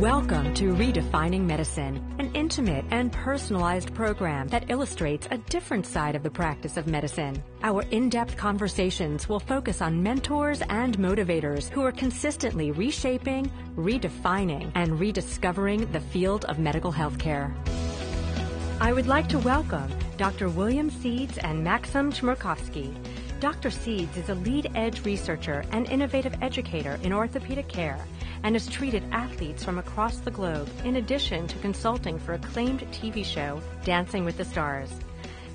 Welcome to Redefining Medicine, an intimate and personalized program that illustrates a different side of the practice of medicine. Our in-depth conversations will focus on mentors and motivators who are consistently reshaping, redefining, and rediscovering the field of medical health care. I would like to welcome Dr. William Seeds and Maksim Chmerkovski. Dr. Seeds is a lead-edge researcher and innovative educator in orthopedic care and has treated athletes from across the globe in addition to consulting for acclaimed TV show Dancing with the Stars.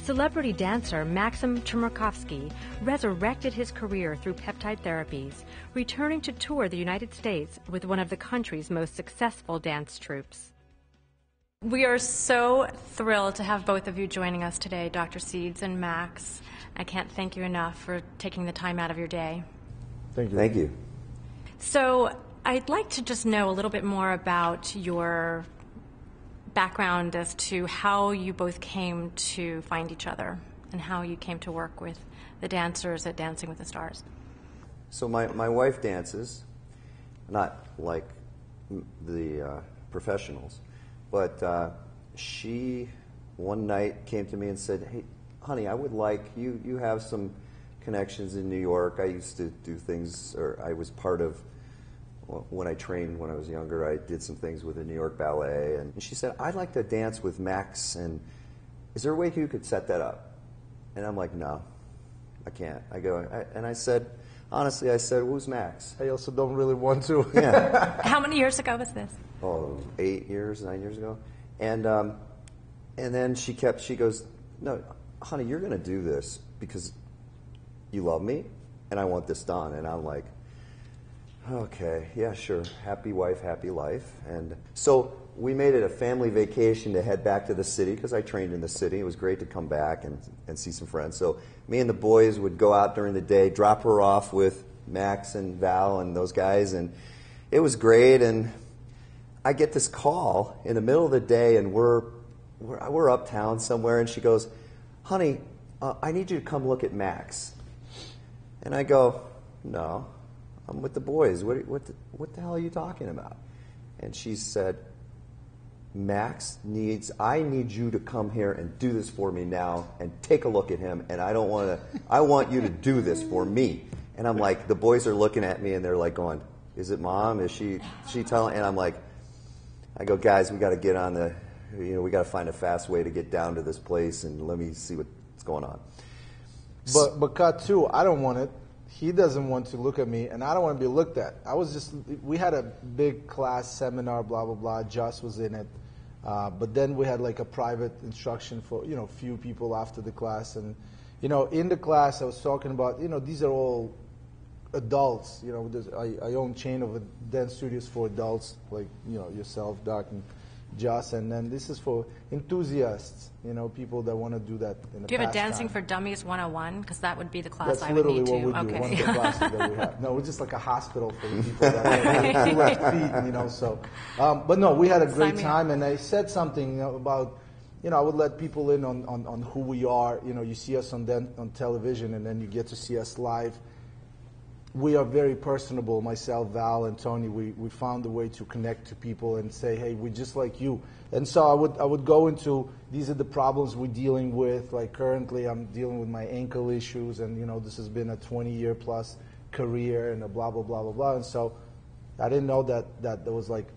Celebrity dancer Maksim Chmerkovski resurrected his career through Peptide Therapies, returning to tour the United States with one of the country's most successful dance troupes. We are so thrilled to have both of you joining us today, Dr. Seeds and Max. I can't thank you enough for taking the time out of your day. Thank you. Thank you. So I'd like to just know a little bit more about your background as to how you both came to find each other and how you came to work with the dancers at Dancing with the Stars. So my wife dances, not like the professionals, but she one night came to me and said, "Hey, honey, I would like, you have some connections in New York. I used to do things, or I was part of, when I trained when I was younger, I did some things with the New York Ballet." And she said, "I'd like to dance with Max, and is there a way you could set that up?" And I'm like, "No, I can't." I said, honestly, who's Max? I also don't really want to. Yeah. How many years ago was this? Oh, 9 years ago. And then she goes, "No, honey, you're going to do this because you love me and I want this done." And I'm like, okay, yeah, sure. Happy wife, happy life. And so we made it a family vacation to head back to the city because I trained in the city. It was great to come back and see some friends. So me and the boys would go out during the day, drop her off with Max and Val and those guys, and it was great. And I get this call in the middle of the day, and we're uptown somewhere, and she goes, "Honey, I need you to come look at Max." And I go, "No, I'm with the boys. What the hell are you talking about?" And she said, "I need you to come here and do this for me now and take a look at him, and I want you to do this for me." And I'm like, the boys are looking at me and they're like going, "Is it Mom? Is she telling?" And I'm like, I go, "Guys, we got to get on we got to find a fast way to get down to this place, and let me see what's going on." But cut two, I don't want it. He doesn't want to look at me, and I don't want to be looked at. We had a big class seminar, blah, blah, blah. Joss was in it. But then we had like a private instruction for, few people after the class. And, in the class I was talking about, these are all adults. I own chain of dance studios for adults, like, yourself, Doc, and Joss, and then this is for enthusiasts, people that want to do that in the Do you have a pastime. Dancing for Dummies 101? Because that would be the class That's I would need to. literally what we do, Okay. one of the classes that we have. No, we're just like a hospital for the people that have two left feet, so. But no, we had a great time, and I said something about, I would let people in on who we are. You see us on television, and then you get to see us live. We are very personable, myself, Val, and Tony. We found a way to connect to people and say, hey, we're just like you. And so I would go into, these are the problems we're dealing with. Like currently I'm dealing with my ankle issues, and this has been a 20-year plus career and a blah, blah, blah, blah, blah. And so I didn't know that there was like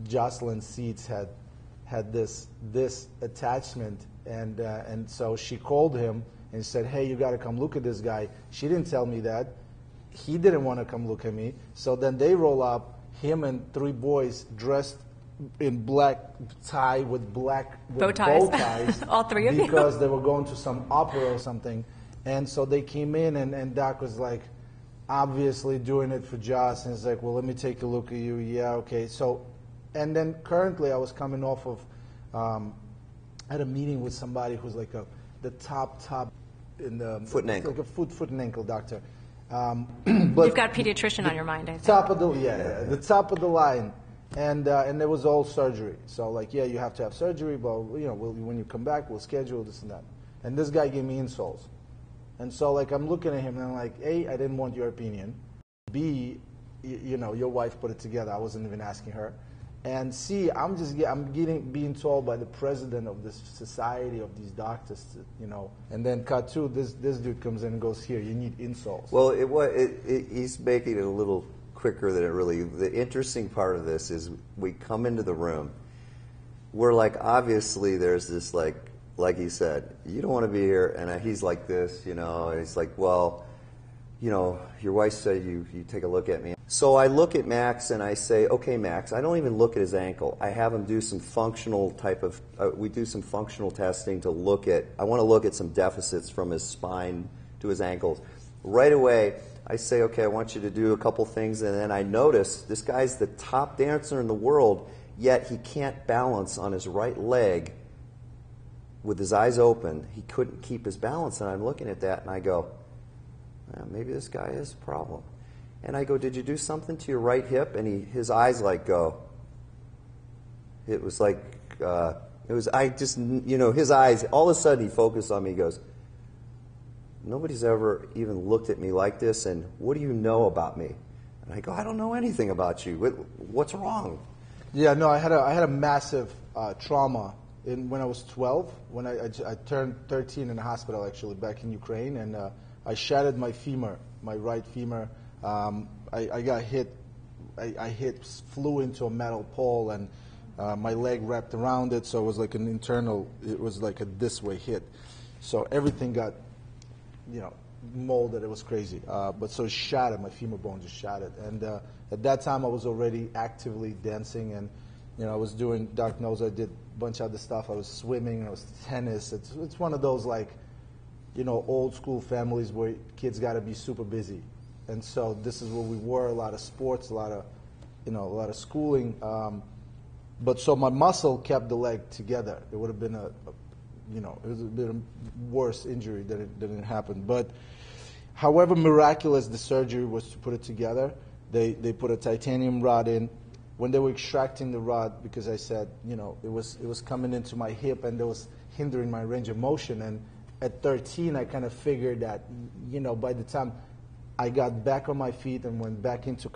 Jocelyn Seeds had this attachment. And so she called him and said, hey, you got to come look at this guy. She didn't tell me that. He didn't want to come look at me. So then they roll up, him and 3 boys dressed in black tie with bow ties. All 3 of you? Because they were going to some opera or something. And so they came in, and Doc was like, obviously doing it for Joss. And he's like, well, let me take a look at you. Yeah, okay. So, and then currently I was coming off of, I had a meeting with somebody who's like the top in the foot and ankle. Like a foot and ankle doctor. But you've got a pediatrician on your mind, I think. The top of the line, and it was all surgery. So like, yeah, you have to have surgery, but when you come back, we'll schedule this and that. And this guy gave me insoles, and so like I'm looking at him and I'm like, A, I didn't want your opinion. B, your wife put it together. I wasn't even asking her. And see, I'm being told by the president of this society of these doctors, and then cut to this dude comes in and goes, here, you need insoles. Well, he's making it a little quicker than it really. The interesting part of this is we come into the room. We're like, obviously, there's this like he said, you don't want to be here, and he's like this, and he's like, well, your wife said you take a look at me. So I look at Max and I say, okay, Max, I don't even look at his ankle. I have him do some functional we do some functional testing to I want to look at some deficits from his spine to his ankles. Right away, I say, okay, I want you to do a couple things, and then I notice this guy's the top dancer in the world, yet he can't balance on his right leg with his eyes open. He couldn't keep his balance, and I'm looking at that and I go, maybe this guy has a problem. And I go, did you do something to your right hip? And his eyes go. It was like, his eyes, all of a sudden he focused on me. He goes, nobody's ever even looked at me like this, and what do you know about me? And I go, I don't know anything about you. What's wrong? Yeah, no, I had a massive trauma when I was 12, when I turned 13 in the hospital, actually, back in Ukraine, and I shattered my femur, my right femur. I got hit. I flew into a metal pole, and my leg wrapped around it, so it was like it was like a this way hit. So everything got, molded. It was crazy. But so it shattered. My femur bone just shattered. And at that time, I was already actively dancing, and I was doing, Doc knows I did a bunch of other stuff. I was swimming. I was tennis. It's one of those old school families where kids got to be super busy. And so this is where we were, a lot of sports, a lot of schooling. But so my muscle kept the leg together. It would have been it was a bit a worse injury than it happened. But however miraculous the surgery was to put it together, they put a titanium rod in. When they were extracting the rod, because I said, it was coming into my hip and it was hindering my range of motion. And at 13, I kind of figured that, by the time I got back on my feet and went back into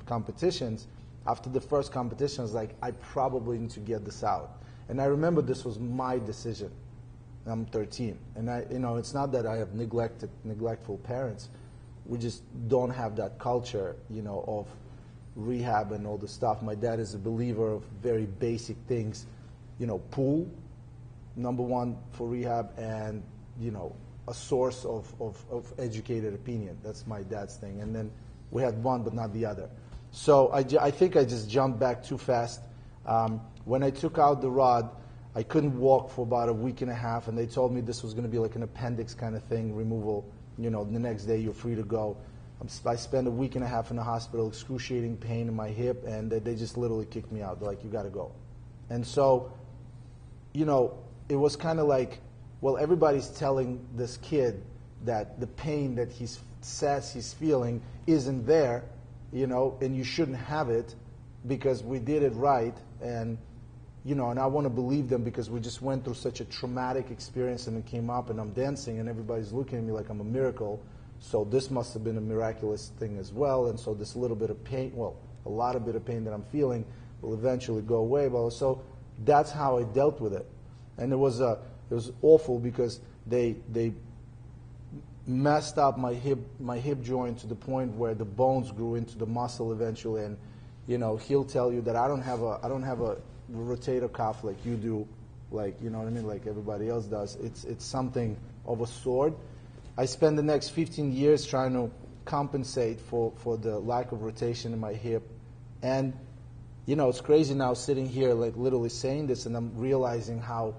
competitions, after the first competition, I was like, I probably need to get this out. And I remember this was my decision. I'm 13. And it's not that I have neglectful parents. We just don't have that culture, of rehab and all the stuff. My dad is a believer of very basic things, pool, number one for rehab, and a source of educated opinion. That's my dad's thing. And then we had one but not the other. So I think I just jumped back too fast. When I took out the rod, I couldn't walk for about a week and a half, and they told me this was going to be like an appendix kind of thing, removal. The next day you're free to go. I spent a week and a half in the hospital, excruciating pain in my hip, and they just literally kicked me out. They're like, you got to go. And so, it was kind of like, well, everybody's telling this kid that the pain that he says he's feeling isn't there, and you shouldn't have it because we did it right. And, and I want to believe them because we just went through such a traumatic experience, and it came up and I'm dancing and everybody's looking at me like I'm a miracle. So this must have been a miraculous thing as well. And so this little bit of pain, a lot of bit of pain that I'm feeling will eventually go away. Well, so that's how I dealt with it. And it was awful because they messed up my hip joint to the point where the bones grew into the muscle eventually. And he'll tell you that I don't have a rotator cuff like you do, like like everybody else does. It's something of a sort. I spent the next 15 years trying to compensate for the lack of rotation in my hip. And, it's crazy now sitting here, like literally saying this, and I'm realizing how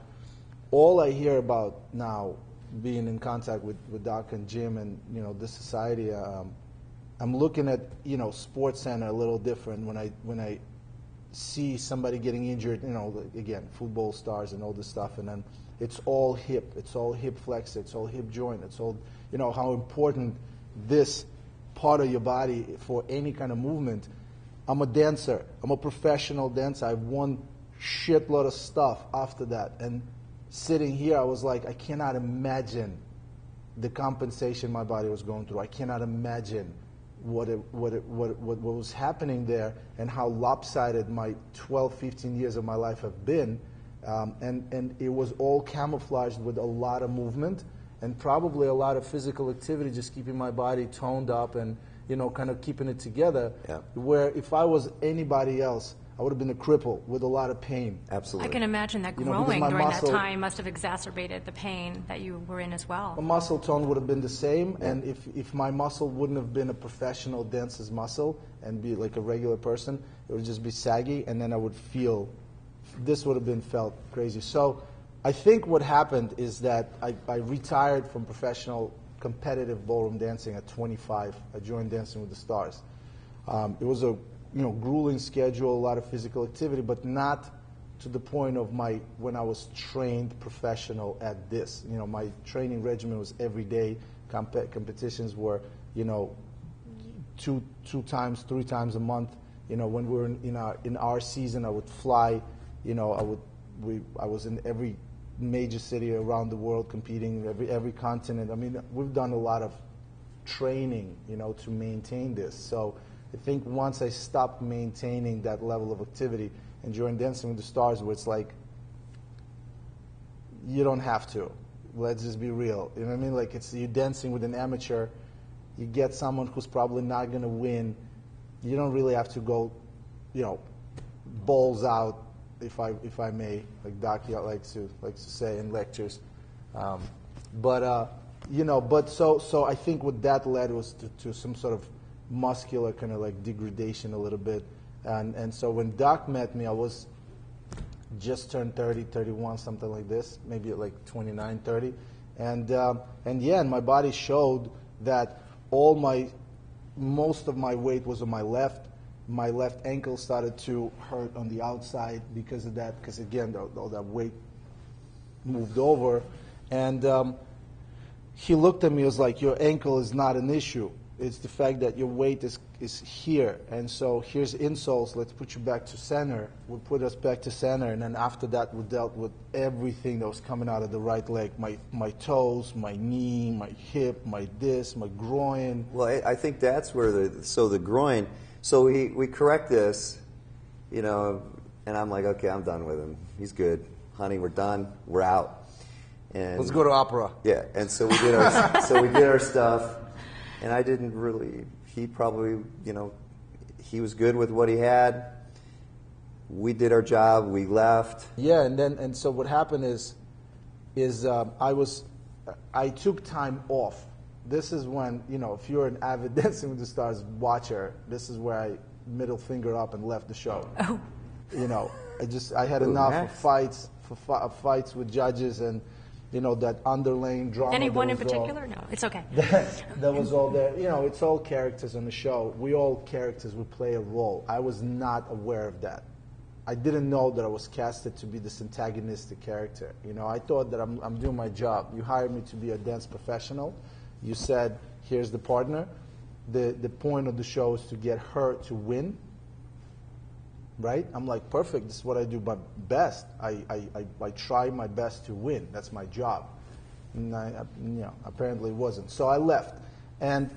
all I hear about now, being in contact with Doc and Jim and, this society, I'm looking at, Sports Center a little different when I see somebody getting injured, again, football stars and all this stuff, and then it's all hip flexor, it's all hip joint, it's all, how important this part of your body for any kind of movement. I'm a dancer. I'm a professional dancer. I've won shitload of stuff after that. And sitting here, I was like, I cannot imagine the compensation my body was going through. I cannot imagine, what was happening there and how lopsided my 12, 15 years of my life have been. And it was all camouflaged with a lot of movement and probably a lot of physical activity, just keeping my body toned up and, kind of keeping it together. Yeah. Where if I was anybody else, I would have been a cripple with a lot of pain. Absolutely. I can imagine that growing during that time must have exacerbated the pain that you were in as well. The muscle tone would have been the same, and if my muscle wouldn't have been a professional dancer's muscle and be like a regular person, it would just be saggy, and then I would feel, this would have been felt crazy. So I think what happened is that I retired from professional competitive ballroom dancing at 25. I joined Dancing with the Stars. It was a grueling schedule, a lot of physical activity, but not to the point of when I was trained professional at this. My training regimen was every day. Competitions were, 2 times, 3 times a month. When we were in our season, I would fly. I was in every major city around the world competing, every continent. I mean, we've done a lot of training, to maintain this. So I think once I stopped maintaining that level of activity and joined Dancing with the Stars, where it's like, you don't have to. Let's just be real. You know what I mean? Like, you're dancing with an amateur. You get someone who's probably not going to win. You don't really have to go, balls out, if I may, like Doc likes to say in lectures. But so I think what that led was to some sort of muscular kind of like degradation a little bit. And so when Doc met me, I was just turned 30, 31, something like this, maybe at like 29, 30. And my body showed that most of my weight was on my left. My left ankle started to hurt on the outside because of that, because again, all that weight moved over. And he looked at me, was like, your ankle is not an issue. It's the fact that your weight is here. And so here's insoles, let's put you back to center. We'll put us back to center. And then after that, we dealt with everything that was coming out of the right leg. My toes, my knee, my hip, my disc, my groin. Well, I think that's where the groin, so we correct this, and I'm like, okay, I'm done with him. He's good. Honey, we're done. We're out. And let's go to opera. Yeah, and so we did our stuff. And I didn't really, he probably, he was good with what he had. We did our job, we left. Yeah, and so what happened is I took time off. This is when, if you're an avid Dancing with the Stars watcher, this is where I middle finger up and left the show. Oh. I had enough of fights with judges and, that underlying drama. Anyone in particular? No, it's okay. That was all there. It's all characters on the show. We all characters. We play a role. I was not aware of that. I didn't know that I was casted to be this antagonistic character. I thought that I'm doing my job. You hired me to be a dance professional. You said, here's the partner. The point of the show is to get her to win. Right? I'm like, perfect. This is what I do my best. I try my best to win. That's my job. And apparently it wasn't. So I left. And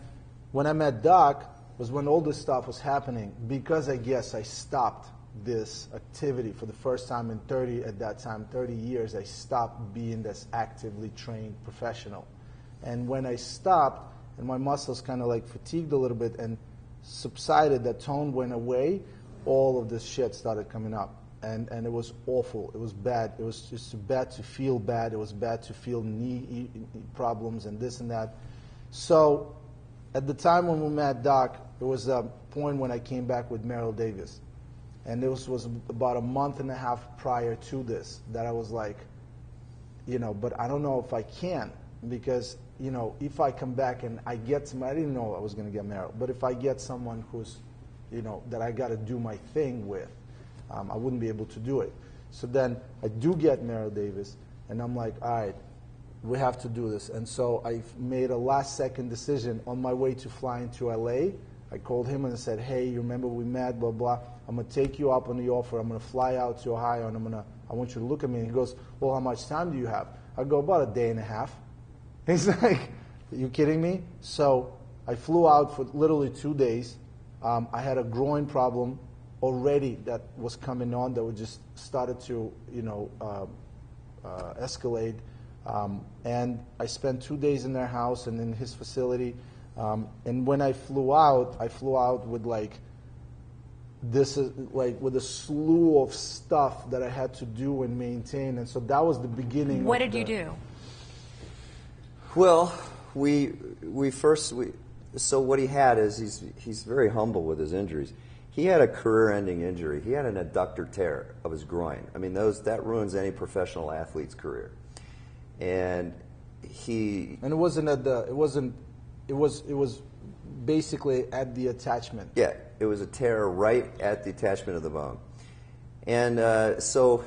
when I met Doc was when all this stuff was happening, because I guess I stopped this activity for the first time in 30 years, I stopped being this actively trained professional. And when I stopped and my muscles kind of like fatigued a little bit and subsided, that tone went away, all of this shit started coming up. And it was awful. It was bad. It was just bad to feel bad. It was bad to feel knee problems and this and that. So at the time when we met Doc, it was a point when I came back with Meryl Davis. And this was about a month and a half prior to this that I was like, but I don't know if I can, because, if I come back and I get I didn't know I was going to get Meryl, but if I get someone who's, that I got to do my thing with, I wouldn't be able to do it. So then I do get Meryl Davis, and I'm like, all right, we have to do this. And so I made a last-second decision on my way to flying to LA. I called him and I said, hey, you remember we met, blah, blah. I'm going to take you up on the offer. I'm going to fly out to Ohio, and I want you to look at me. And he goes, well, how much time do you have? I go, about a day and a half. He's like, are you kidding me? So I flew out for literally 2 days. I had a groin problem already that was coming on that would just started to, escalate. And I spent 2 days in their house and in his facility. And when I flew out with with a slew of stuff that I had to do and maintain. And so that was the beginning. What did you do? Well, so what he had is he's very humble with his injuries. He had a career-ending injury. He had an adductor tear of his groin. I mean, that ruins any professional athlete's career. And it was basically at the attachment. Yeah, it was a tear right at the attachment of the bone. And so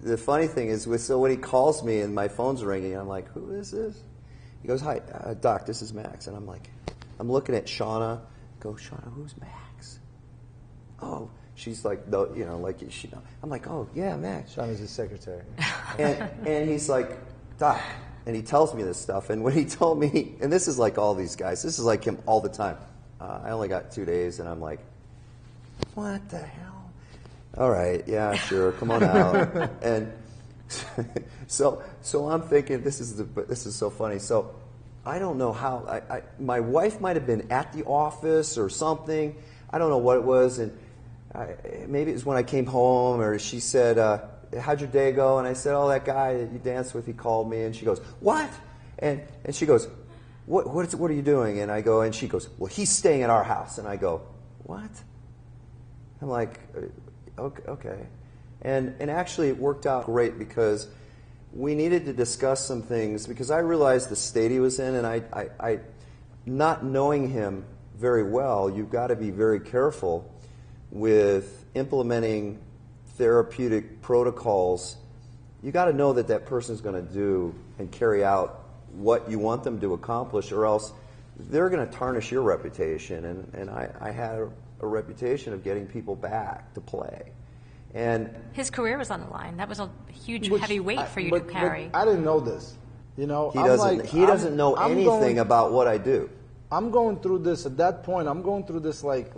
the funny thing is, so when he calls me and my phone's ringing, I'm like, who is this? He goes, hi, Doc, this is Max. And I'm like, I'm looking at Shauna. I go, Shauna, who's Max? Oh, she's like, I'm like, oh, yeah, Max. Shauna's his secretary. and he's like, Doc, and he tells me this stuff. And when he told me, and this is like all these guys, this is like him all the time. I only got 2 days, and I'm like, what the hell? All right, yeah, sure, come on out. And so I'm thinking, this is so funny. So I don't know how. My wife might have been at the office or something. I don't know what it was, and maybe it was when I came home, or she said, how'd your day go? And I said, oh, that guy that you danced with, he called me. And she goes, what? And she goes, what are you doing? And I go, and she goes, well, he's staying at our house. And I go, what? I'm like, okay. And actually it worked out great because we needed to discuss some things because I realized the state he was in, and I not knowing him very well, you've got to be very careful with implementing therapeutic protocols. You got to know that person is going to do and carry out what you want them to accomplish, or else they're going to tarnish your reputation. And I had a reputation of getting people back to play. And his career was on the line. That was a huge, heavy weight for you to carry. But I didn't know this. He doesn't know anything about what I do. I'm going through this at that point. I'm going through this and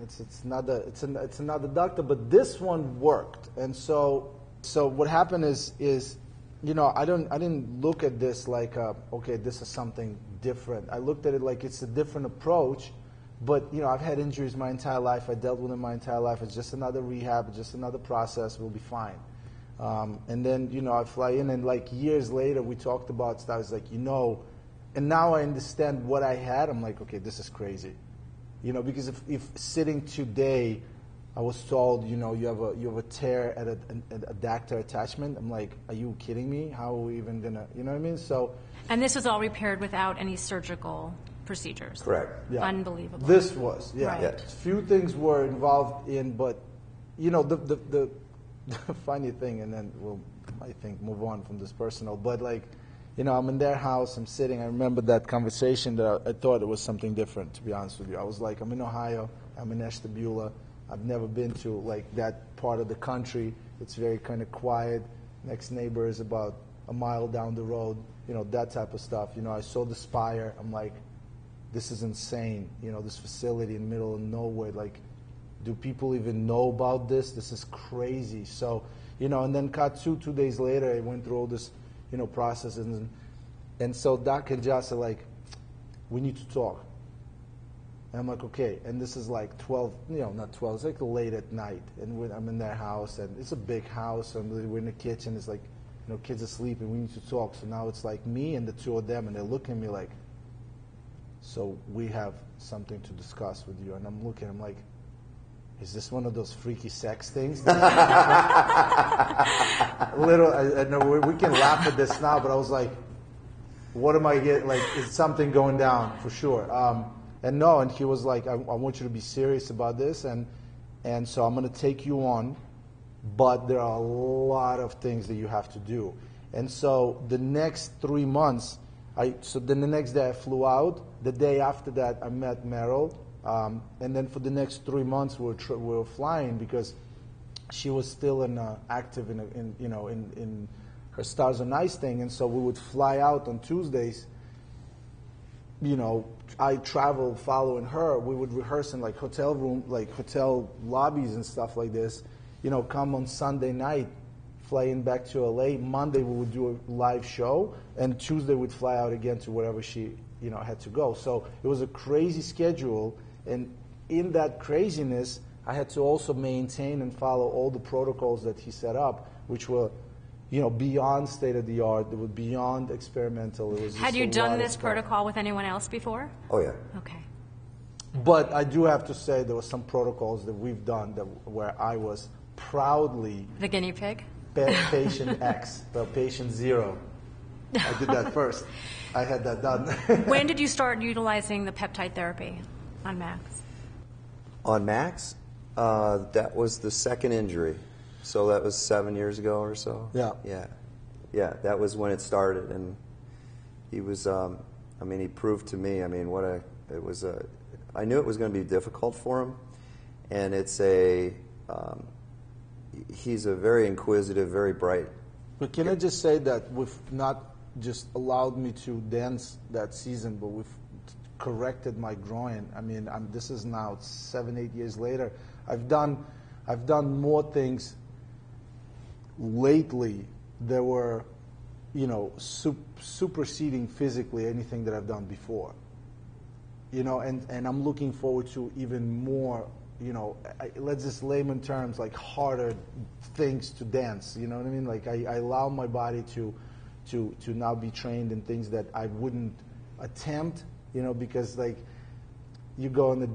it's another doctor, but this one worked. And so what happened is I didn't look at this like okay, this is something different. I looked at it like it's a different approach. But I've had injuries my entire life. I dealt with them my entire life. It's just another rehab. It's just another process. We'll be fine. And then I fly in, and years later we talked about stuff. I was like, and now I understand what I had. I'm like, okay, this is crazy, because if sitting today, I was told, you have a tear at an adductor attachment. I'm like, are you kidding me? How are we even gonna, you know what I mean? So. And this was all repaired without any surgical procedures. Correct. Yeah. Unbelievable. This was, yeah. Right. Yes. Few things were involved in, but the funny thing, and then we'll, I think, move on from this personal, but I'm in their house, I'm sitting, I remember that conversation that I thought it was something different, to be honest with you. I was like, I'm in Ohio, I'm in Ashtabula, I've never been to that part of the country. It's very kind of quiet. Next neighbor is about a mile down the road, that type of stuff. I saw the spire, I'm like, this is insane, this facility in the middle of nowhere, do people even know about this? This is crazy. So, and then cut 2 days later, I went through all this, processes, and so Doc and Josh are like, we need to talk. And I'm like, okay, and this is 12, not 12, it's late at night, and I'm in their house, and it's a big house, and we're in the kitchen, it's kids are sleeping, we need to talk. So now it's me and the two of them, and they're looking at me like, so we have something to discuss with you. And I'm looking, I'm like, is this one of those freaky sex things? I know we can laugh at this now, but I was like, what am I getting? Is something going down for sure? And he was like, I want you to be serious about this, and so I'm going to take you on, but there are a lot of things that you have to do. And so the next 3 months, then the next day I flew out. The day after that, I met Meryl, and then for the next 3 months we were flying because she was still active in her Stars on Ice thing, and so we would fly out on Tuesdays. I traveled following her. We would rehearse in like hotel lobbies and stuff like this. Come on Sunday night, fly in back to LA. Monday we would do a live show, and Tuesday we'd fly out again to wherever she, had to go. So it was a crazy schedule, and in that craziness, I had to also maintain and follow all the protocols that he set up, which were, beyond state of the art. They were beyond experimental. It was Had you done this protocol with anyone else before? Oh yeah. Okay. But I do have to say there were some protocols that we've done where I was proudly the guinea pig. Patient X, well, patient 0. I did that first. I had that done. When did you start utilizing the peptide therapy on Max? On Max, that was the second injury. So that was 7 years ago or so. Yeah. That was when it started, and he was. He proved to me. I knew it was going to be difficult for him, and he's a very inquisitive, very bright. But can I just say that we've not just allowed me to dance that season, but we've corrected my groin. This is now 7-8 years later. I've done more things lately that were, superseding physically anything that I've done before. And I'm looking forward to even more, let's just layman terms, like harder things to dance. You know what I mean? Like I allow my body to now be trained in things that I wouldn't attempt, because like you go on the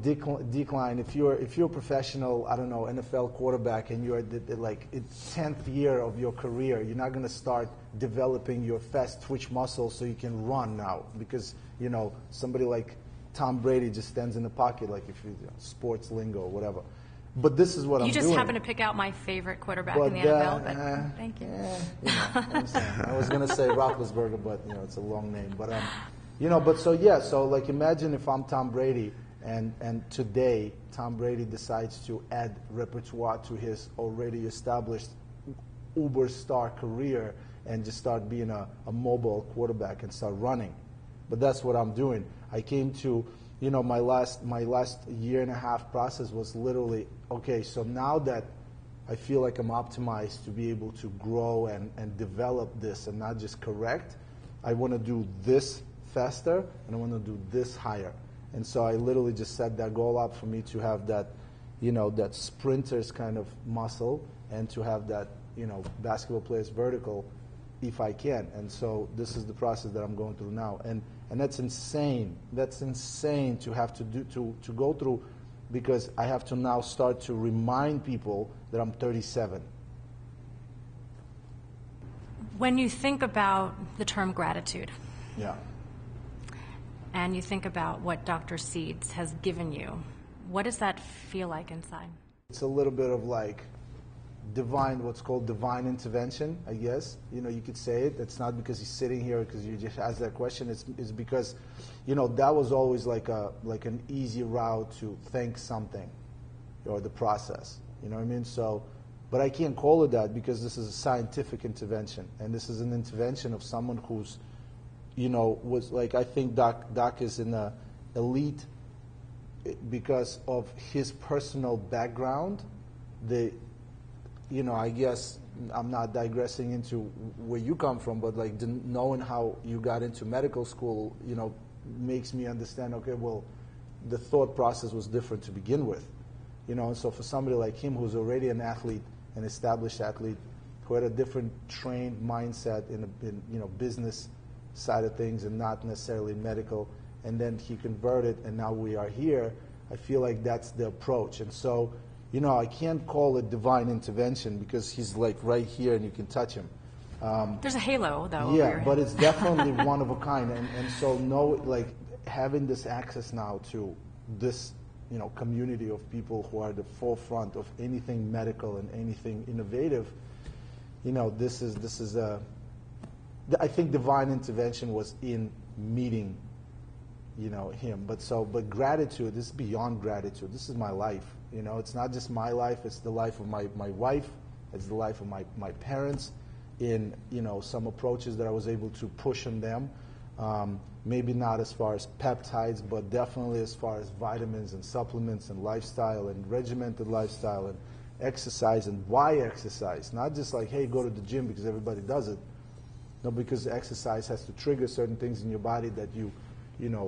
decline. If you're a professional, I don't know, NFL quarterback, and you're at the 10th year of your career, you're not going to start developing your fast twitch muscles so you can run now, because somebody like Tom Brady just stands in the pocket, like if you sports lingo or whatever. But this is what I'm doing. You just happen to pick out my favorite quarterback in the NFL. But thank you. I was going to say Roethlisberger, but it's a long name. But so like imagine if I'm Tom Brady, and today Tom Brady decides to add repertoire to his already established uber star career and just start being a mobile quarterback and start running. But that's what I'm doing. I came to, my last year and a half process was literally, okay, so now that I feel like I'm optimized to be able to grow and develop this and not just correct, I want to do this faster and I want to do this higher. And so I literally just set that goal up for me to have that, that sprinter's kind of muscle and to have that, basketball player's vertical if I can. And so this is the process that I'm going through now. And that's insane. That's insane to have to go through, because I have to now start to remind people that I'm 37. When you think about the term gratitude, yeah, and you think about what Dr. Seeds has given you, what does that feel like inside? It's a little bit of like what's called divine intervention, I guess. You could say it. It's not because he's sitting here because you just asked that question. It's because, that was always like an easy route to thank something or the process. You know what I mean? So, but I can't call it that because this is a scientific intervention, and this is an intervention of someone who's, was like, I think Doc is in the elite because of his personal background. I guess I'm not digressing into where you come from, but like knowing how you got into medical school, makes me understand, okay, well, the thought process was different to begin with. And so for somebody like him who's already an athlete, an established athlete, who had a different trained mindset in business side of things and not necessarily medical, and then he converted and now we are here, I feel like that's the approach. And so, I can't call it divine intervention because he's like right here and you can touch him. There's a halo, though. Yeah, but it's definitely one of a kind. And so having this access now to this, community of people who are at the forefront of anything medical and anything innovative, this is I think divine intervention was in meeting, him. But gratitude, this is beyond gratitude. This is my life. It's not just my life, it's the life of my wife, it's the life of my parents in, some approaches that I was able to push on them. Maybe not as far as peptides, but definitely as far as vitamins and supplements and lifestyle and regimented lifestyle and exercise and why exercise. Not just like, hey, go to the gym because everybody does it. No, because exercise has to trigger certain things in your body that you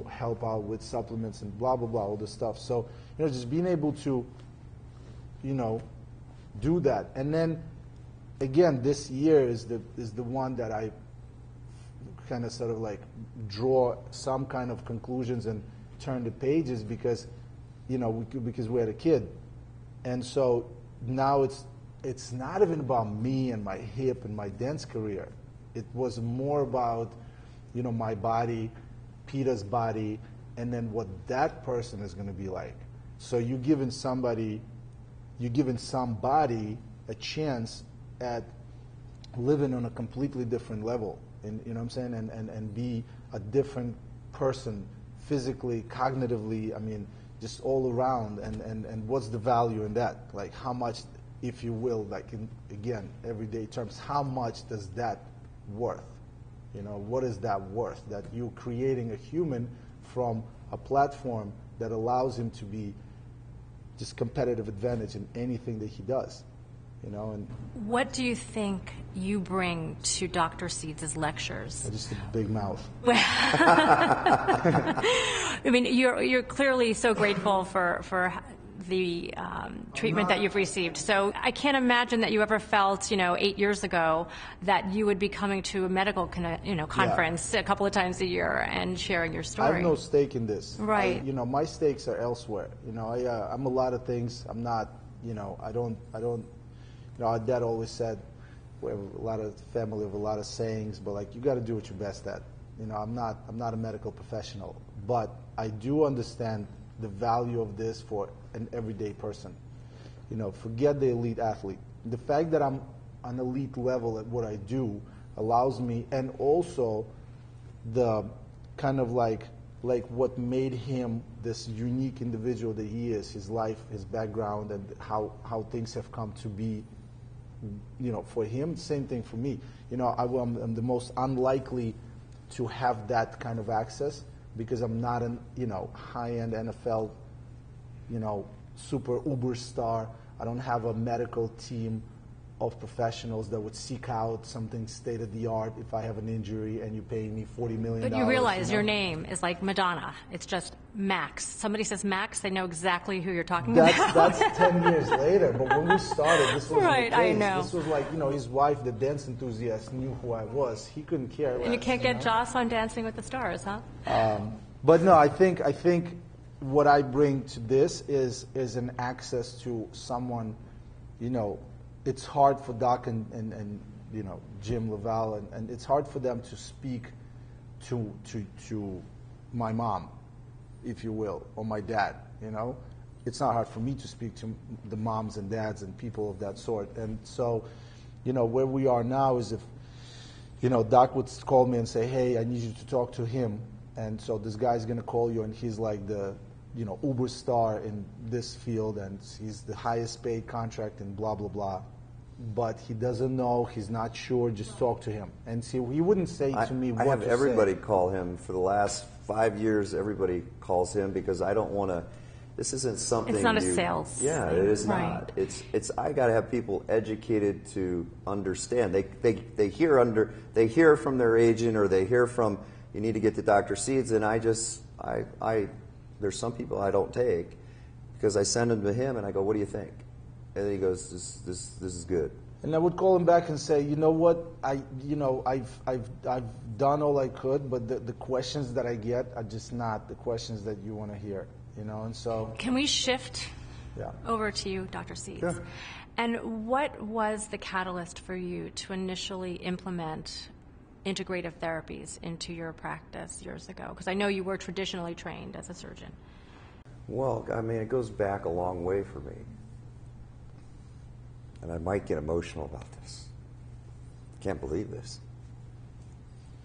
help out with supplements and blah, blah, blah, all this stuff. So, just being able to, do that. And then, again, this year is the one that I kind of sort of like draw some kind of conclusions and turn the pages because, because we had a kid. And so now it's not even about me and my hip and my dance career. It was more about, my body, Peter's body, and then what that person is going to be like. So you're giving somebody a chance at living on a completely different level, and you know what I'm saying, and be a different person physically, cognitively, I mean, just all around, and what's the value in that? Like how much, if you will, like in, again, everyday terms, how much does that worth? What is that worth? That you're creating a human from a platform that allows him to be just competitive advantage in anything that he does. And what do you think you bring to Dr. Seeds' lectures? Just a big mouth. I mean, you're clearly so grateful for the treatment that you've received. So I can't imagine that you ever felt, 8 years ago, that you would be coming to a medical, conference a couple of times a year and sharing your story. I have no stake in this. Right. My stakes are elsewhere. I'm a lot of things. I'm not. I don't. Our dad always said, we have a lot of family of a lot of sayings, but like you got to do what you're best at. I'm not a medical professional, but I do understand the value of this for an everyday person. Forget the elite athlete. The fact that I'm an elite level at what I do allows me, and also the kind of like what made him this unique individual that he is, his life, his background, and how things have come to be. For him, same thing for me. I'm the most unlikely to have that kind of access because I'm not an high-end NFL super uber star. I don't have a medical team of professionals that would seek out something state-of-the-art if I have an injury and you pay me $40 million. But you realize your name is like Madonna. It's just Max. Somebody says Max, they know exactly who you're talking about. That's 10 years later. But when we started, this wasn't right, the case. I know. This was like, his wife, the dance enthusiast, knew who I was. He couldn't care less. And you can't get Joss on Dancing with the Stars, huh? But no, I think what I bring to this is an access to someone, it's hard for Doc and Jim Laval, and it's hard for them to speak to my mom, if you will, or my dad, It's not hard for me to speak to the moms and dads and people of that sort. And so, where we are now is if, Doc would call me and say, hey, I need you to talk to him. And so this guy's going to call you, and he's like the, uber star in this field, and he's the highest paid contract and blah, blah, blah. But he doesn't know, he's not sure, just talk to him. And see, he wouldn't say to me what to say. I have everybody call him. For the last 5 years, everybody calls him because I don't want to, this isn't something it's not a sales. Yeah, it is right. not. It's I got to have people educated to understand. They hear from their agent, or they hear from, you need to get to Dr. Seeds, and there's some people I don't take because I send them to him and I go, what do you think? And then he goes, this is good. And I would call him back and say, you know what, I've done all I could, but the questions that I get are just not the questions that you want to hear, and so. Can we shift over to you, Dr. Seeds? Sure. And what was the catalyst for you to initially implement integrative therapies into your practice years ago? Because I know you were traditionally trained as a surgeon. Well, I mean, it goes back a long way for me. And I might get emotional about this. I can't believe this.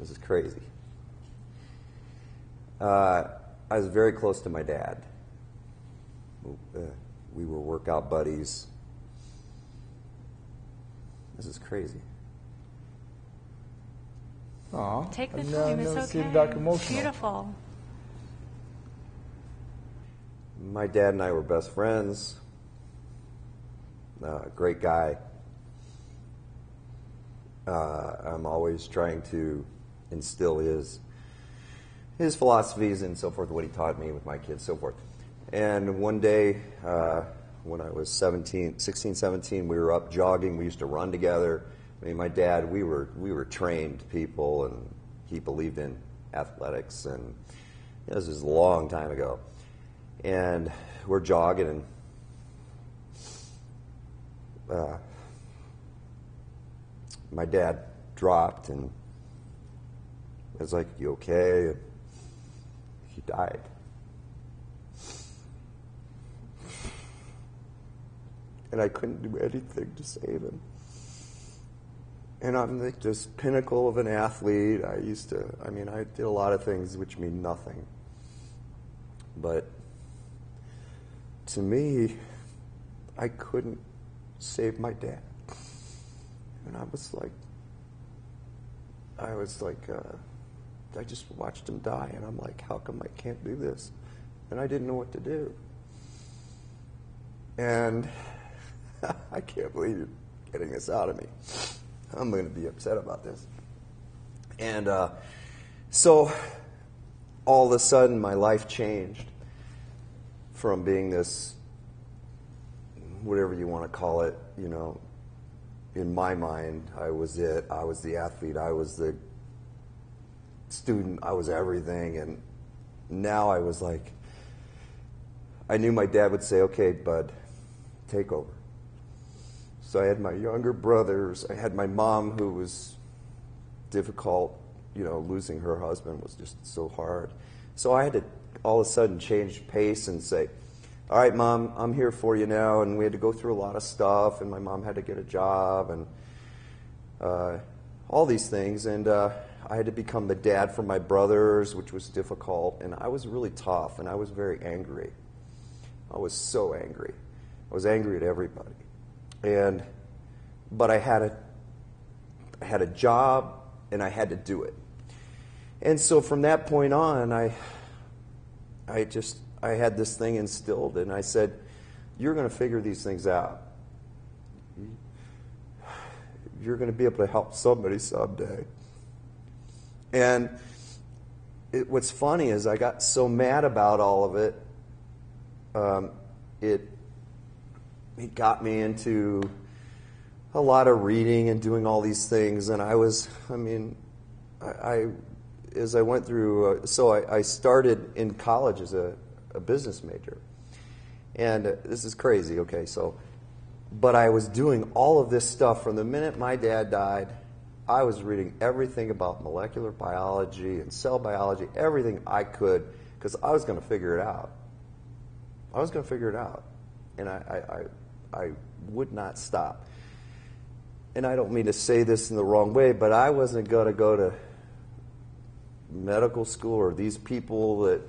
This is crazy. I was very close to my dad. We were workout buddies. This is crazy. Aw, Take the I've time. never It's seen okay. Doc emotional. Beautiful. My dad and I were best friends. Great guy. I'm always trying to instill his philosophies and so forth, what he taught me with my kids, so forth. And one day, when I was 16, 17, we were up jogging. We used to run together. I mean, my dad, we were trained people, and he believed in athletics. And this was a long time ago. And we're jogging, and my dad dropped, and I was like, "You okay?" And he died. And I couldn't do anything to save him. And I'm like this pinnacle of an athlete. I did a lot of things which mean nothing. But to me, I couldn't save my dad. And I just watched him die, and I'm like, how come I can't do this? And I didn't know what to do. And I can't believe you're getting this out of me. I'm going to be upset about this. And so all of a sudden, my life changed from being this, whatever you want to call it, in my mind, I was it. I was the athlete. I was the student. I was everything. And now I was like, I knew my dad would say, "Okay, bud, take over." So I had my younger brothers. I had my mom, who was difficult. Losing her husband was just so hard. So I had to all of a sudden change pace and say, "All right, Mom, I'm here for you now." And we had to go through a lot of stuff, and my mom had to get a job, and all these things. And I had to become the dad for my brothers, which was difficult. And I was really tough, and I was very angry. I was so angry. I was angry at everybody. But I had a job, and I had to do it. And so from that point on, I had this thing instilled, and I said, "You're going to figure these things out. You're going to be able to help somebody someday." And what's funny is I got so mad about all of it, it got me into a lot of reading and doing all these things. And as I went through, I started in college as a business major. And this is crazy, okay, but I was doing all of this stuff from the minute my dad died. I was reading everything about molecular biology and cell biology, everything I could, because I was going to figure it out. And I would not stop. And I don't mean to say this in the wrong way, but I wasn't going to go to medical school or these people that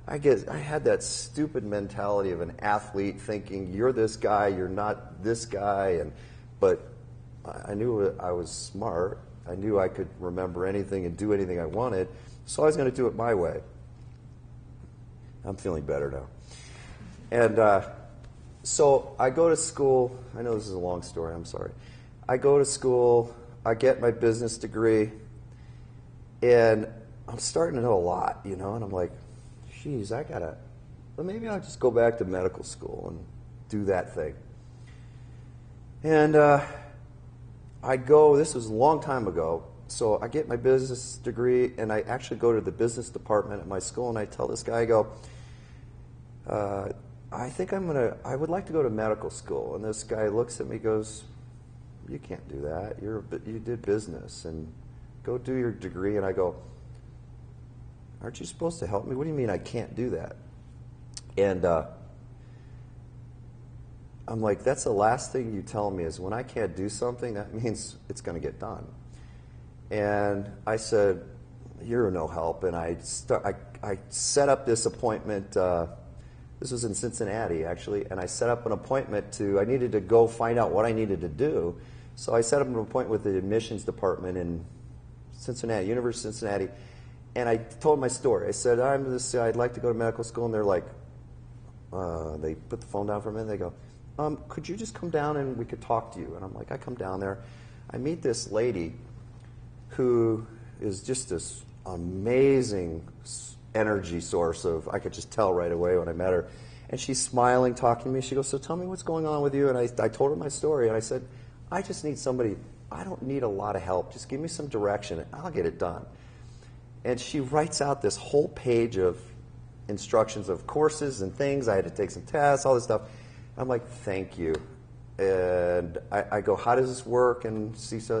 I had that stupid mentality of an athlete thinking, you're this guy, you're not this guy. But I knew I was smart. I knew I could remember anything and do anything I wanted. So I was going to do it my way. I'm feeling better now. And so I go to school. I know this is a long story. I'm sorry. I go to school. I get my business degree. And I'm starting to know a lot, and I'm like, geez, maybe I'll just go back to medical school and do that thing. And this was a long time ago, so I get my business degree, and I actually go to the business department at my school, and I tell this guy, I go, I would like to go to medical school. And this guy looks at me and goes, you can't do that. You did business, and go do your degree. And I go, aren't you supposed to help me? What do you mean I can't do that? And I'm like, that's the last thing you tell me is when I can't do something, that means it's going to get done. And I said, you're no help. And I set up this appointment. This was in Cincinnati, actually. And I set up an appointment I needed to go find out what I needed to do. So I set up an appointment with the admissions department in Cincinnati, University of Cincinnati. And I told my story. I said, I'd like to go to medical school. And they're like, they put the phone down for a minute. They go, could you just come down and we could talk to you? And I'm like, I come down there. I meet this lady who is just this amazing energy source of, I could just tell right away when I met her. And she's smiling, talking to me. She goes, so tell me what's going on with you. And I told her my story. And I said, I just need somebody. I don't need a lot of help. Just give me some direction and I'll get it done. And she writes out this whole page of instructions of courses and things. I had to take some tests, all this stuff. I'm like, thank you. And I go, how does this work? And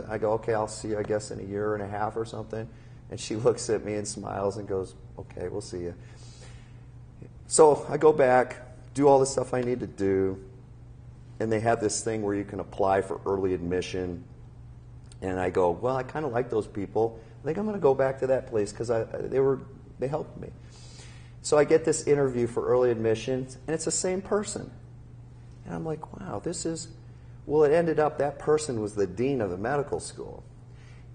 I go, okay, I'll see you, I guess, in a year and a half or something. And she looks at me and smiles and goes, okay, we'll see you. So I go back, do all the stuff I need to do, and they have this thing where you can apply for early admission. And I go, well, I kind of like those people. I think I'm going to go back to that place because they helped me. So I get this interview for early admission, and it's the same person. And I'm like, wow, it ended up that person was the dean of the medical school.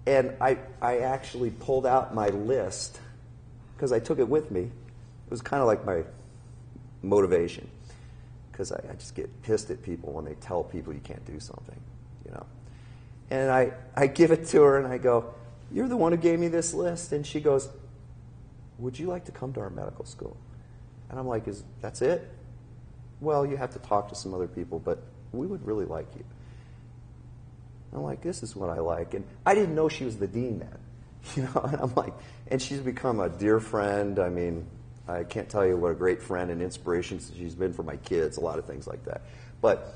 And I actually pulled out my list because I took it with me. It was kind of like my motivation because I just get pissed at people when they tell people you can't do something, you know. And I give it to her and I go, you're the one who gave me this list. And she goes, would you like to come to our medical school? And I'm like, that's it? Well, you have to talk to some other people, but we would really like you. I'm like, this is what I like. And I didn't know she was the dean then. You know, and I'm like, and she's become a dear friend. I mean, I can't tell you what a great friend and inspiration she's been for my kids, a lot of things like that. But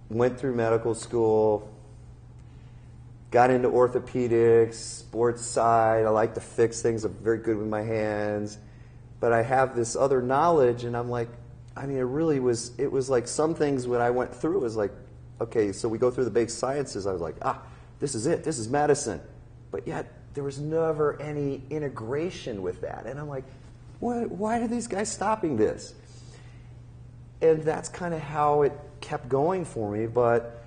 went through medical school, got into orthopedics, sports side. I like to fix things. I'm very good with my hands. But I have this other knowledge, and I'm like, I mean, it was like some things when I went through, it was like, okay, so we go through the basic sciences. I was like, this is it. This is medicine. But yet, there was never any integration with that. And I'm like, why are these guys stopping this? And that's kind of how it kept going for me. But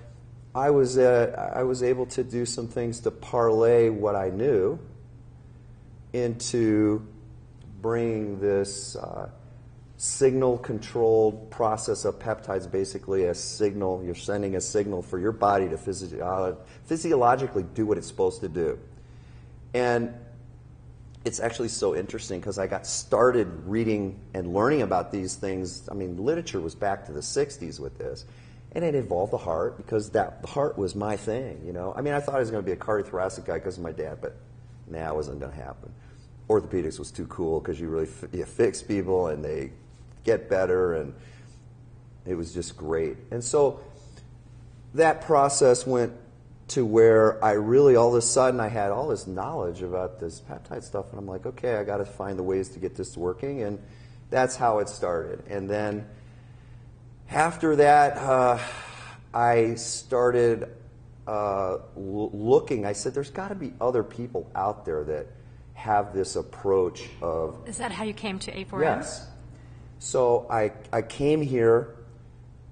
I was able to do some things to parlay what I knew into bringing this signal-controlled process of peptides, basically a signal. You're sending a signal for your body to physiologically do what it's supposed to do. And it's actually so interesting because I got started reading and learning about these things. I mean, literature was back to the 60s with this. And it involved the heart because the heart was my thing, you know. I mean, I thought I was going to be a cardiothoracic guy because of my dad, but it wasn't going to happen. Orthopedics was too cool because you fix people and they get better, and it was just great. And so that process went to where I really, all of a sudden, I had all this knowledge about this peptide stuff, and I'm like, okay, I got to find the ways to get this working, and that's how it started. And then after that, I started looking. I said, there's got to be other people out there that have this approach of... Is that how you came to A4M? Yes. So I came here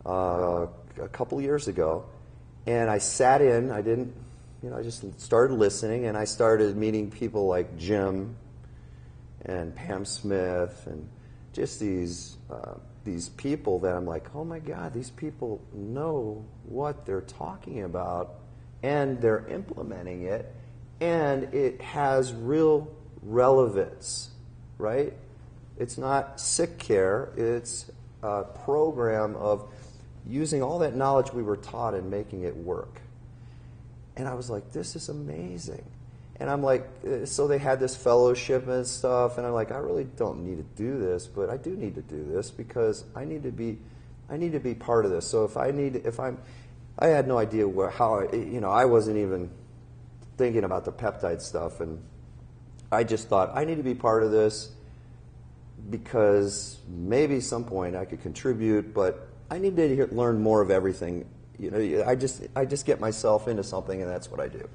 a couple years ago, and I sat in. I didn't, I just started listening, and I started meeting people like Jim and Pam Smith, and just these people that I'm like, oh my God, these people know what they're talking about, and they're implementing it, and it has real relevance, right? It's not sick care. It's a program of using all that knowledge we were taught and making it work. And I was like, this is amazing. And I'm like, so they had this fellowship and stuff, and I'm like, I really don't need to do this, but I do need to do this because I need to be part of this. So I had no idea I wasn't even thinking about the peptide stuff, and I just thought I need to be part of this because maybe some point I could contribute, but I need to learn more of everything. I just get myself into something, and that's what I do.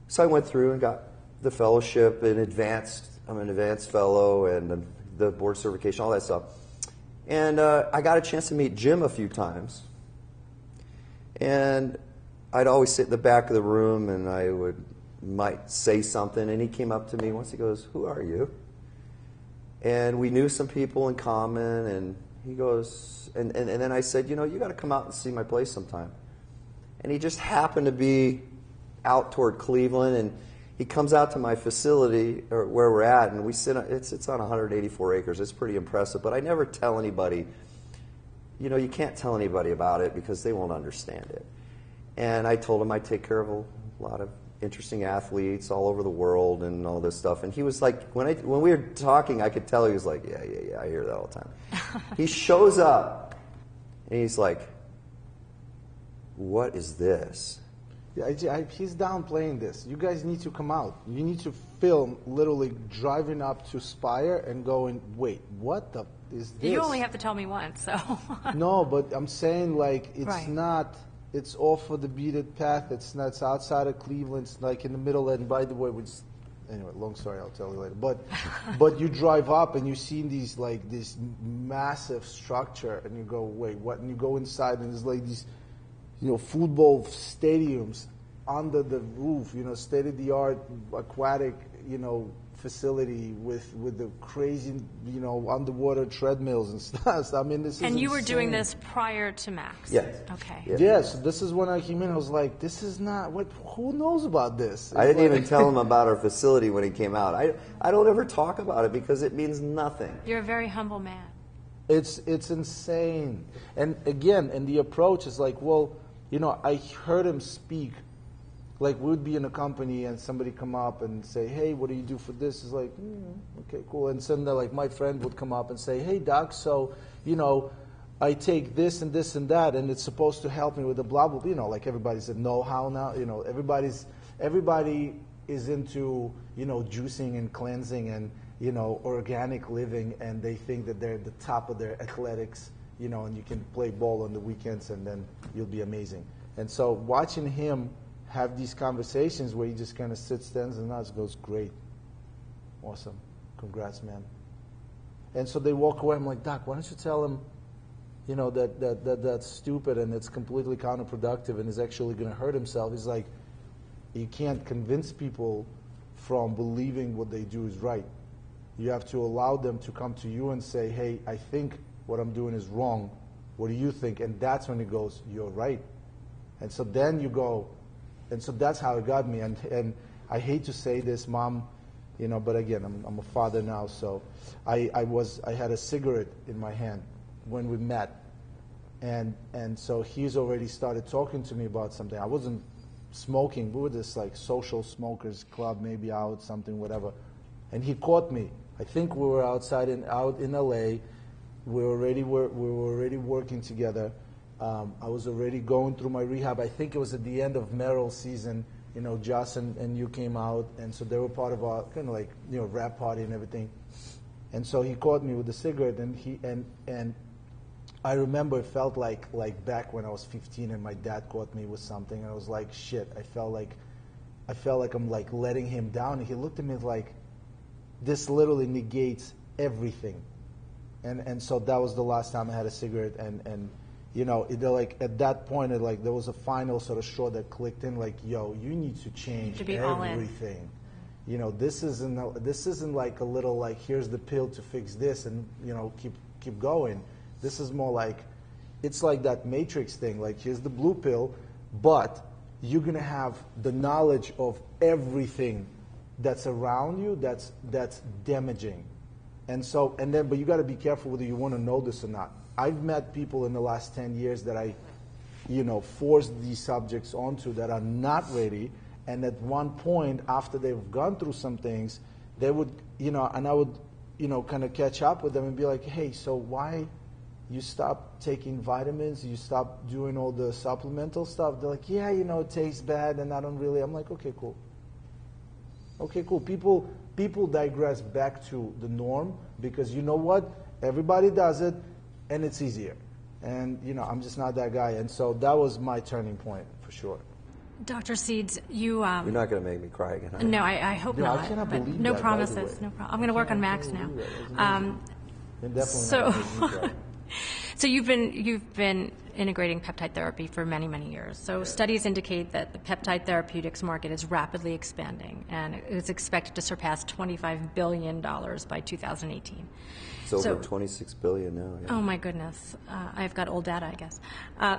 So I went through and got the fellowship in advanced. I'm an advanced fellow and the board certification, all that stuff. And I got a chance to meet Jim a few times. And I'd always sit in the back of the room, and I might say something, and he came up to me once. He goes, "Who are you?" And we knew some people in common, and he goes, and then I said, "You got to come out and see my place sometime." And he just happened to be out toward Cleveland, and he comes out to my facility, or where we're at, and we sit. It's on 184 acres. It's pretty impressive, but I never tell anybody. You can't tell anybody about it because they won't understand it. And I told him I take care of a lot of interesting athletes all over the world and all this stuff. And he was like, when we were talking, I could tell he was like, yeah, I hear that all the time. He shows up, and he's like, "What is this?" Yeah, he's downplaying this. You guys need to come out. You need to film literally driving up to Spire and going, "Wait, what the is this?" You only have to tell me once, so. No, but I'm saying it's right. not. It's off of the beaded path. It's not. It's outside of Cleveland. It's like in the middle. And by the way, anyway, long story. I'll tell you later. But you drive up and you see these this massive structure, and you go, "Wait, what?" And you go inside, and there's like these, football stadiums under the roof. State-of-the-art aquatic, facility with the crazy, underwater treadmills and stuff. I mean, this is. And you were insane. doing this prior to Max? Yes. Okay. Yeah. Yes, this is when I came in. I was like, "This is not what. Who knows about this?" I didn't even tell him about our facility when he came out. I don't ever talk about it because it means nothing. You're a very humble man. It's insane. And again, and the approach is like, well, I heard him speak. Like, we would be in a company and somebody come up and say, "Hey, what do you do for this?" It's like, okay, cool. And suddenly, like, my friend would come up and say, "Hey, doc, so, I take this and this and that, and it's supposed to help me with the blah, blah." Like everybody's a know-how now. Everybody is into, juicing and cleansing and, organic living, and they think that they're at the top of their athletics, and you can play ball on the weekends and then you'll be amazing. And so watching him have these conversations where he just kind of sits, stands, and nods, goes, "Great, awesome, congrats, man." And so they walk away. I'm like, "Doc, why don't you tell him, that's stupid and it's completely counterproductive and is actually going to hurt himself?" He's like, "You can't convince people from believing what they do is right. You have to allow them to come to you and say, 'Hey, I think what I'm doing is wrong. What do you think?' And that's when he goes, 'You're right.'" And so then you go. And so that's how it got me. And I hate to say this, Mom, but again, I'm a father now, so I had a cigarette in my hand when we met. And so he's already started talking to me about something. I wasn't smoking. We were this like social smokers club, maybe out, something, whatever. And he caught me. I think we were out in LA. We were already working together. I was already going through my rehab. I think it was at the end of Merrill's season. Joss and you came out, and so they were part of our kind of rap party and everything. And so he caught me with the cigarette, and I remember it felt like back when I was 15 and my dad caught me with something, and I was like, shit. I felt like I'm like letting him down, and he looked at me like, this literally negates everything. And so that was the last time I had a cigarette, and like at that point, there was a final sort of straw that clicked in, like, yo, you need to change everything. This isn't like a little like, here's the pill to fix this, and keep going. This is more like, it's like that Matrix thing. Like, here's the blue pill, but you're gonna have the knowledge of everything that's around you that's damaging. But you got to be careful whether you want to know this or not. I've met people in the last 10 years that I, forced these subjects onto that are not ready. And at one point, after they've gone through some things, they would, and I would, kind of catch up with them and be like, "Hey, so why you stop taking vitamins? You stop doing all the supplemental stuff?" They're like, "Yeah, it tastes bad, and I don't really." I'm like, "Okay, cool. Okay, cool." People digress back to the norm because you know what? Everybody does it, and it's easier. And, I'm just not that guy. And so that was my turning point, for sure. Dr. Seeds, you... You're not going to make me cry again. No, I hope not. I cannot believe no that, promises. No problem. I'm going to work on Max now. So you've been integrating peptide therapy for many, many years. So studies indicate that the peptide therapeutics market is rapidly expanding, and it is expected to surpass $25 billion by 2018. It's over $26 billion now. Yeah. Oh my goodness. I've got old data, I guess.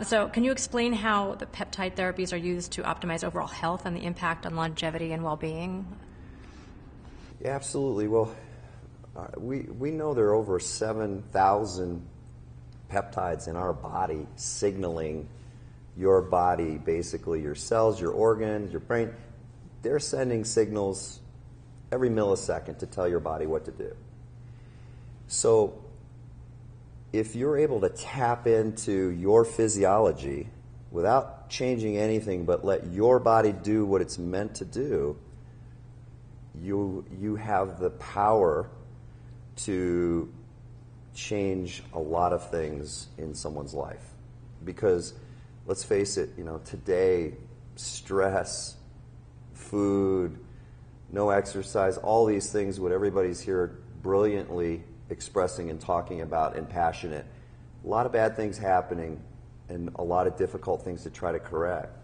So can you explain how the peptide therapies are used to optimize overall health and the impact on longevity and well-being? Yeah, absolutely. Well, we know there are over 7,000 peptides in our body signaling your body, basically your cells, your organs, your brain. They're sending signals every millisecond to tell your body what to do. So if you're able to tap into your physiology without changing anything but let your body do what it's meant to do, you have the power to change a lot of things in someone's life. Because let's face it, today, stress, food, no exercise, all these things, what everybody's here brilliantly expressing and talking about and passionate. A lot of bad things happening and a lot of difficult things to try to correct.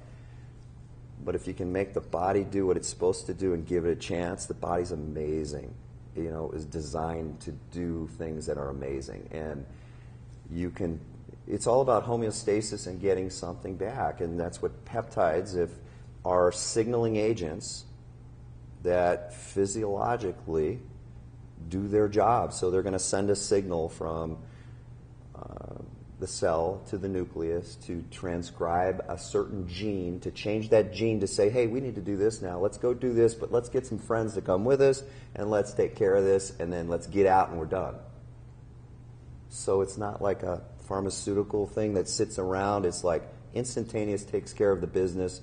But if you can make the body do what it's supposed to do and give it a chance, the body's amazing. Is designed to do things that are amazing. And it's all about homeostasis and getting something back. And that's what peptides are signaling agents that physiologically do their job. So they're going to send a signal from the cell to the nucleus to transcribe a certain gene, to change that gene to say, hey, we need to do this now. Let's go do this, but let's get some friends to come with us, and let's take care of this, and then let's get out and we're done. So it's not like a pharmaceutical thing that sits around. It's like instantaneous, takes care of the business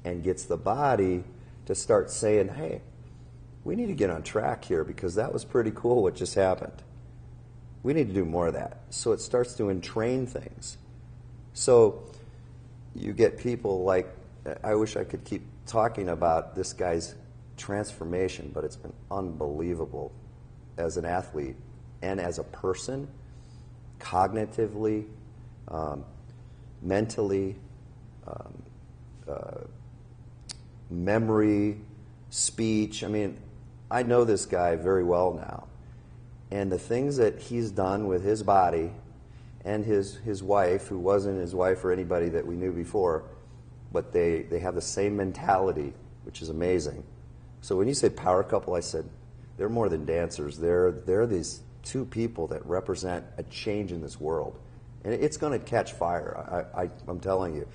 and gets the body to start saying, hey, we need to get on track here because that was pretty cool what just happened. We need to do more of that. So it starts to entrain things. So you get people like, I wish I could keep talking about this guy's transformation, but it's been unbelievable as an athlete and as a person, cognitively, mentally, memory, speech. I mean, I know this guy very well now. And the things that he's done with his body and his wife, who wasn't his wife or anybody that we knew before, but they have the same mentality, which is amazing. So when you say power couple, I said, they're more than dancers. They're these two people that represent a change in this world. And it's going to catch fire, I'm telling you.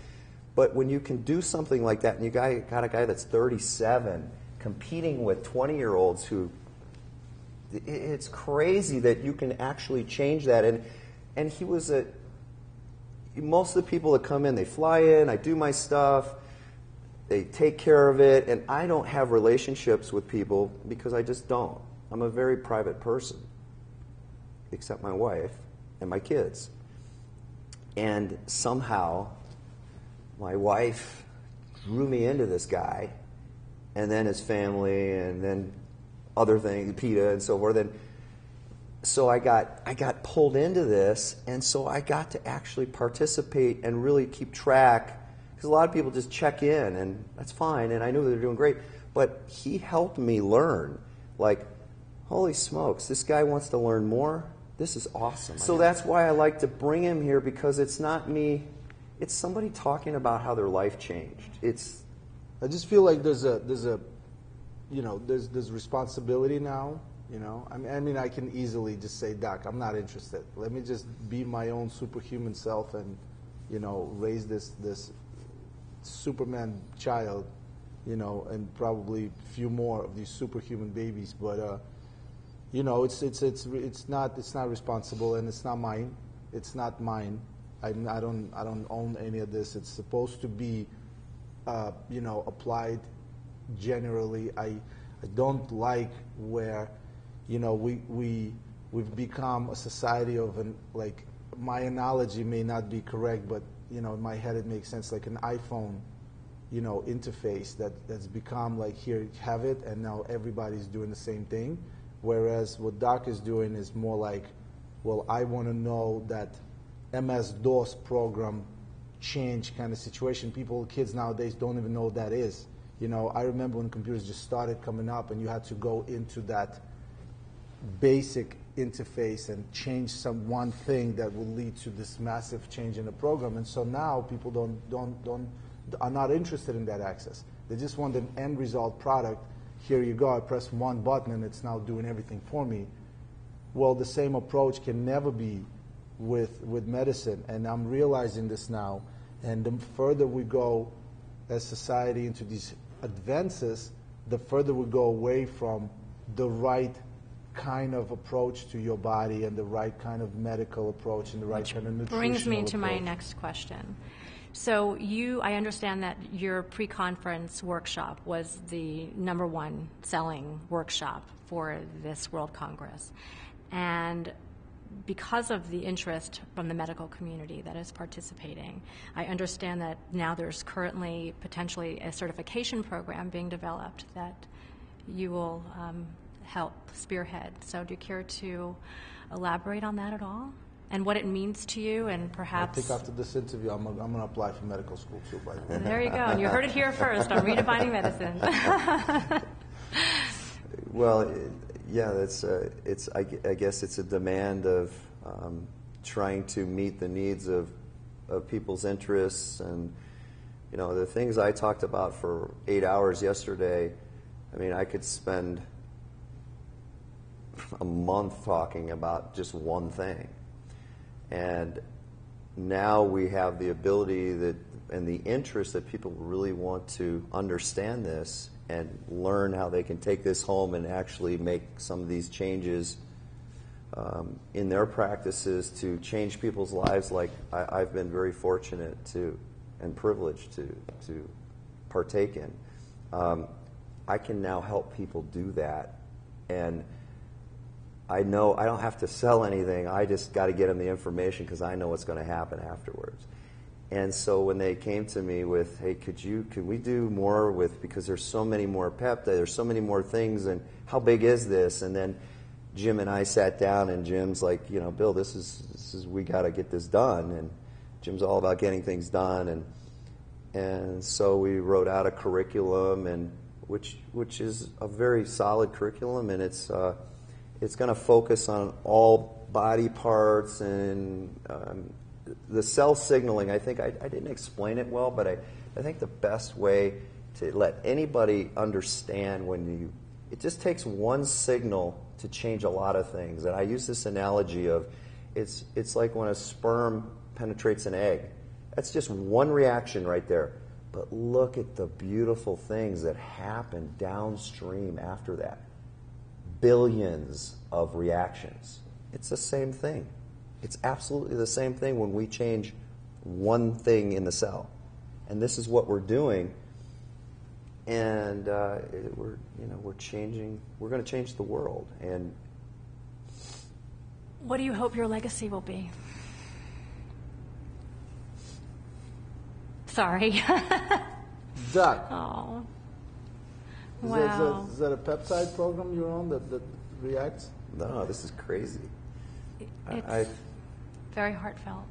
But when you can do something like that, and you got a guy that's 37 competing with 20-year-olds who, it's crazy that you can actually change that. And he was most of the people that come in, they fly in, I do my stuff, they take care of it, and I don't have relationships with people because I just don't. I'm a very private person, except my wife and my kids. And somehow, my wife drew me into this guy, and then his family, and then other things, PETA and so forth. And so I got pulled into this, and so I got to actually participate and really keep track. Because a lot of people just check in, and that's fine, and I knew they were doing great. But he helped me learn, like, holy smokes, this guy wants to learn more? This is awesome. So that's why I like to bring him here, because it's not me. It's somebody talking about how their life changed. I just feel like there's responsibility now. I mean, I can easily just say, Doc, I'm not interested. Let me just be my own superhuman self and, raise this Superman child, and probably a few more of these superhuman babies. But it's not responsible, and it's not mine. It's not mine. I don't own any of this. It's supposed to be, applied generally. I don't like where, we've become a society of my analogy may not be correct, but in my head it makes sense, like an iPhone, interface that's become like, here, have it, and now everybody's doing the same thing. Whereas what Doc is doing is more like, well, I want to know that MS-DOS program change kind of situation. Kids nowadays don't even know what that is. You know, I remember when computers just started coming up and you had to go into that basic interface and change one thing that will lead to this massive change in the program. And so now people are not interested in that access. They just want an end result product. Here you go, I press one button and it's now doing everything for me. Well, the same approach can never be with medicine, and I'm realizing this now. And the further we go as society into these advances, the further we go away from the right kind of approach to your body and the right kind of medical approach and the right kind of nutritional brings me to approach. my next question. So I understand that your pre-conference workshop was the #1 selling workshop for this World Congress. And because of the interest from the medical community that is participating, I understand that now there's currently potentially a certification program being developed that you will help spearhead. So do you care to elaborate on that at all? And what it means to you, and perhaps... I think after this interview, I'm going to apply for medical school too, by the way. There you go. And you heard it here first on Redefining Medicine. Well, yeah, I guess it's a demand of trying to meet the needs of people's interests. And, you know, the things I talked about for 8 hours yesterday, I mean, I could spend a month talking about just one thing. And now we have the ability and the interest that people really want to understand this and learn how they can take this home and actually make some of these changes in their practices to change people's lives, like I've been very fortunate to and privileged to partake in. I can now help people do that, and I know I don't have to sell anything. I just got to get them the information because I know what's going to happen afterwards. And so when they came to me with, hey, could we do more with, because there's so many more peptide, there's so many more things, and how big is this? And then Jim and I sat down, and Jim's like, you know, Bill, this is we got to get this done. And Jim's all about getting things done, and so we wrote out a curriculum, and which is a very solid curriculum, and it's going to focus on all body parts and the cell signaling. I think I didn't explain it well, but I think the best way to let anybody understand it just takes one signal to change a lot of things. And I use this analogy of it's like when a sperm penetrates an egg. That's just one reaction right there. But look at the beautiful things that happen downstream after that. Billions of reactions. It's the same thing. It's absolutely the same thing when we change one thing in the cell. And this is what we're doing. And we're changing. We're going to change the world. And what do you hope your legacy will be? Sorry. That. Oh. Is Wow. Is that a peptide program you're on that reacts? no, this is crazy. It's very heartfelt.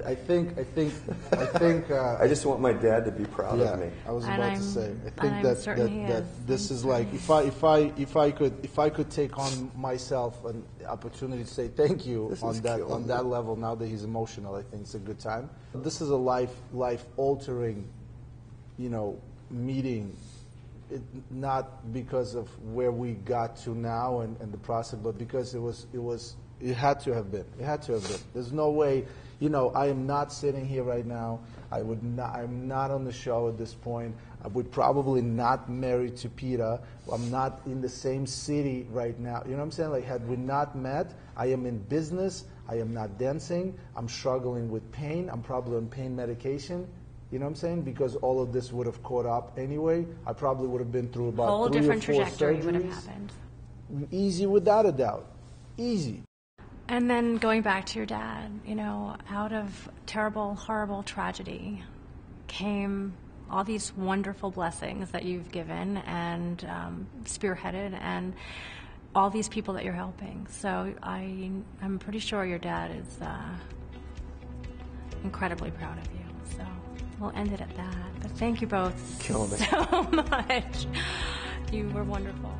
I think. I just want my dad to be proud of me. I was And about I'm- to say. I and think I'm that certain he is. this is I'm like if I could take on myself an opportunity to say thank you This on is that killing me. level. Now that he's emotional, I think it's a good time. This is a life altering, meeting. Not because of where we got to now and the process, but because it had to have been. It had to have been. There's no way. I am not sitting here right now. I'm not on the show at this point. I would probably not married to Peter. I'm not in the same city right now. You know what I'm saying? Like, had we not met, I am in business. I am not dancing. I'm struggling with pain. I'm probably on pain medication. You know what I'm saying? Because all of this would have caught up anyway. I probably would have been through about Whole 3 different or 4 trajectory surgeries. would have happened. Easy, without a doubt. Easy. And then going back to your dad, out of terrible, horrible tragedy came all these wonderful blessings that you've given and spearheaded. And all these people that you're helping. So I'm pretty sure your dad is incredibly proud of you. So we'll end it at that. But thank you both so much. You were wonderful.